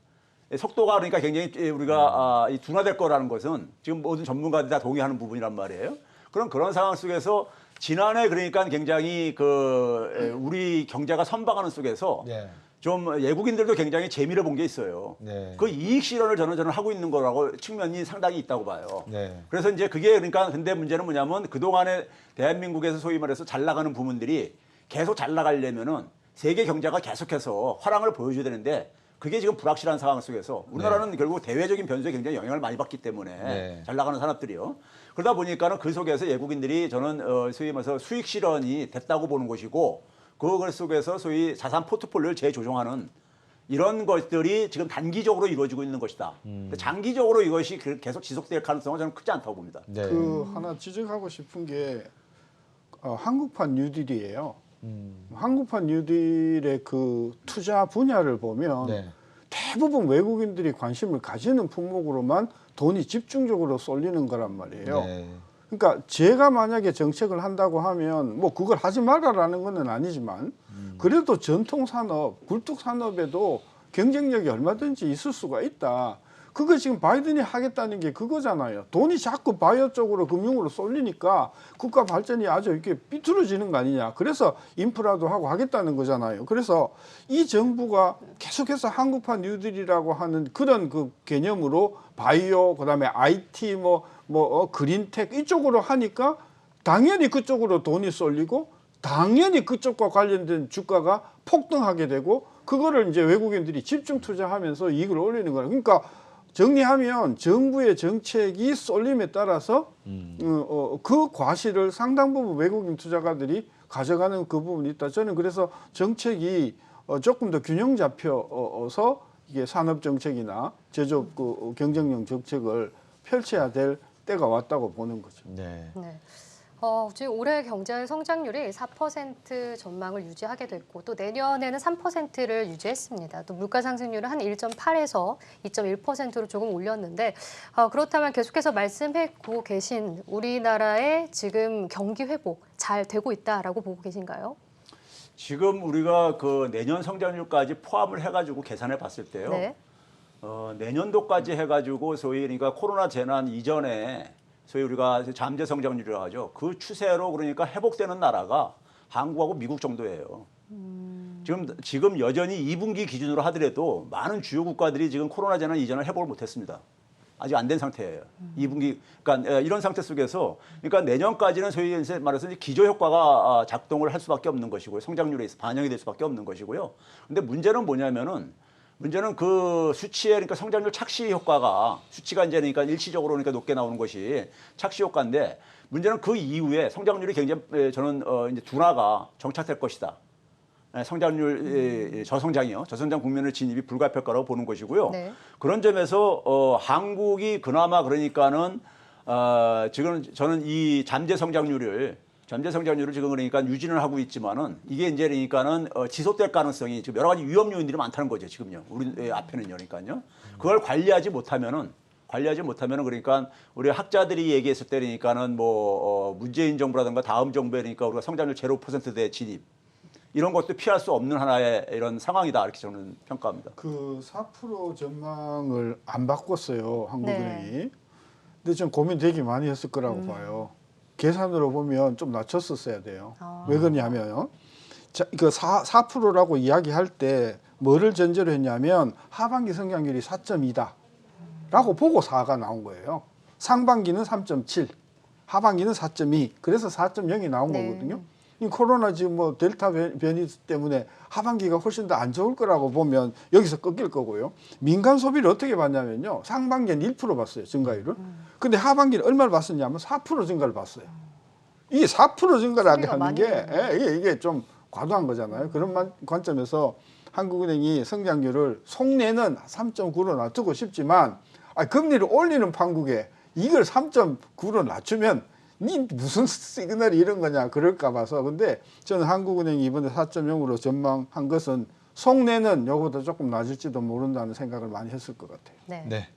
속도가 그러니까 굉장히 우리가 둔화될 거라는 것은 지금 모든 전문가들이 다 동의하는 부분이란 말이에요. 그런 상황 속에서 지난해 그러니까 굉장히 우리 경제가 선방하는 속에서 예. 좀 외국인들도 굉장히 재미를 본 게 있어요. 네. 그 이익 실현을 저는 하고 있는 거라고 측면이 상당히 있다고 봐요. 네. 그래서 이제 그게 그러니까 근데 문제는 뭐냐면 그동안에 대한민국에서 소위 말해서 잘 나가는 부문들이 계속 잘 나가려면은 세계 경제가 계속해서 화랑을 보여줘야 되는데 그게 지금 불확실한 상황 속에서 우리나라는 결국 대외적인 변수에 굉장히 영향을 많이 받기 때문에 네. 잘 나가는 산업들이요. 그러다 보니까는 그 속에서 외국인들이 저는 소위 말해서 수익 실현이 됐다고 보는 것이고 그 속에서 소위 자산 포트폴리오를 재조정하는 이런 것들이 지금 단기적으로 이루어지고 있는 것이다. 근데 장기적으로 이것이 계속 지속될 가능성은 저는 크지 않다고 봅니다. 네. 하나 지적하고 싶은 게 한국판 뉴딜이에요. 한국판 뉴딜의 그 투자 분야를 보면 네. 대부분 외국인들이 관심을 가지는 품목으로만 돈이 집중적으로 쏠리는 거란 말이에요. 네. 그러니까 제가 만약에 정책을 한다고 하면 뭐 그걸 하지 말아라는 건 아니지만 그래도 전통 산업, 굴뚝 산업에도 경쟁력이 얼마든지 있을 수가 있다. 그거 지금 바이든이 하겠다는 게 그거잖아요. 돈이 자꾸 바이오 쪽으로 금융으로 쏠리니까 국가 발전이 아주 이렇게 삐뚤어지는 거 아니냐. 그래서 인프라도 하고 하겠다는 거잖아요. 그래서 이 정부가 계속해서 한국판 뉴딜이라고 하는 그런 그 개념으로 바이오, 그다음에 IT, 그린텍 이쪽으로 하니까 당연히 그쪽으로 돈이 쏠리고 당연히 그쪽과 관련된 주가가 폭등하게 되고 그거를 이제 외국인들이 집중 투자하면서 이익을 올리는 거예요. 그러니까 정리하면 정부의 정책이 쏠림에 따라서 그 과실을 상당 부분 외국인 투자가들이 가져가는 그 부분이 있다. 저는 그래서 정책이 조금 더 균형 잡혀서 이게 산업 정책이나 제조업 경쟁력 정책을 펼쳐야 될 때가 왔다고 보는 거죠. 네. 네. 지금 올해 경제 성장률이 4% 전망을 유지하게 됐고 또 내년에는 3%를 유지했습니다. 또 물가 상승률은 한 1.8에서 2.1%로 조금 올렸는데 그렇다면 계속해서 말씀하고 계신 우리나라의 지금 경기 회복 잘 되고 있다라고 보고 계신가요? 지금 우리가 그 내년 성장률까지 포함을 해가지고 계산해 봤을 때요. 네. 내년도까지 해가지고 소위 그러니까 코로나 재난 이전에 소위 우리가 잠재 성장률이라고 하죠. 그 추세로 그러니까 회복되는 나라가 한국하고 미국 정도예요. 지금 여전히 2분기 기준으로 하더라도 많은 주요 국가들이 지금 코로나 재난 이전을 회복을 못했습니다. 아직 안 된 상태예요. 2분기 그러니까 이런 상태 속에서 그러니까 내년까지는 소위 말해서 기저 효과가 작동을 할 수밖에 없는 것이고요. 성장률에 반영이 될 수밖에 없는 것이고요. 근데 문제는 뭐냐면은 문제는 그 수치에 그러니까 성장률 착시 효과가 수치가 이제 그러니까 일시적으로 그러니까 높게 나오는 것이 착시 효과인데 문제는 그 이후에 성장률이 굉장히 저는 이제 둔화가 정착될 것이다. 성장률 저성장이요. 저성장 국면의 진입이 불가피할 거라고 보는 것이고요. 네. 그런 점에서 한국이 그나마 그러니까는 지금 저는 이 잠재 성장률을 지금 그러니까 유지는 하고 있지만은 이게 이제 그러니까는 지속될 가능성이 지금 여러 가지 위험 요인들이 많다는 거죠 지금요. 우리 앞에는요, 그러니까요. 그걸 관리하지 못하면은 그러니까 우리 학자들이 얘기했을 때 그러니까는 뭐 문재인 정부라든가 다음 정부에 그러니까 우리가 성장률 0%대 진입 이런 것도 피할 수 없는 하나의 이런 상황이다 이렇게 저는 평가합니다. 그 4% 전망을 안 바꿨어요 한국은행이. 네. 근데 좀 고민 되게 많이 했을 거라고 봐요. 계산으로 보면 좀 낮췄었어야 돼요. 왜 그러냐면 자, 이거 4%라고 이야기할 때 뭐를 전제로 했냐면 하반기 성장률이 4.2다라고 보고 4가 나온 거예요. 상반기는 3.7, 하반기는 4.2. 그래서 4.0이 나온 네. 거거든요. 이 코로나 지금 뭐 델타 변이 때문에 하반기가 훨씬 더 안 좋을 거라고 보면 여기서 꺾일 거고요. 민간 소비를 어떻게 봤냐면요. 상반기는 1% 봤어요. 증가율을. 근데 하반기는 얼마를 봤었냐면 4% 증가를 봤어요. 이게 4% 증가를 하게 소비가 하는 많이 게 늘었네요. 이게 좀 과도한 거잖아요. 그런 관점에서 한국은행이 성장률을 속내는 3.9로 낮추고 싶지만 금리를 올리는 판국에 이걸 3.9로 낮추면 니 무슨 시그널이 이런 거냐 그럴까 봐서. 근데 저는 한국은행이 이번에 4.0으로 전망한 것은 속내는 요거보다 조금 낮을지도 모른다는 생각을 많이 했을 것 같아요. 네. 네.